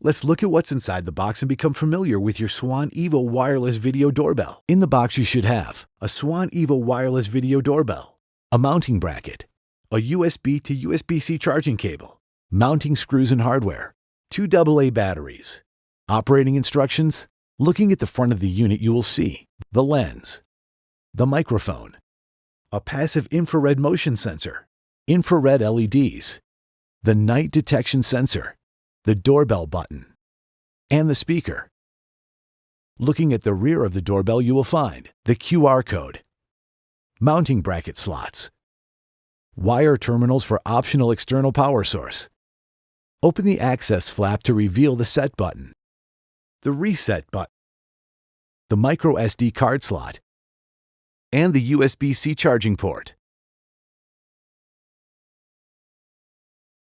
Let's look at what's inside the box and become familiar with your Swann EVO Wireless Video Doorbell. In the box you should have a Swann EVO Wireless Video Doorbell, a mounting bracket, a USB to USB-C charging cable, mounting screws and hardware, 2 AA batteries. Operating instructions. Looking at the front of the unit you will see the lens, the microphone, a passive infrared motion sensor, infrared LEDs, the night detection sensor, the doorbell button, and the speaker. Looking at the rear of the doorbell you will find the QR code, mounting bracket slots, wire terminals for optional external power source. Open the access flap to reveal the set button, the reset button, the micro SD card slot, and the USB-C charging port.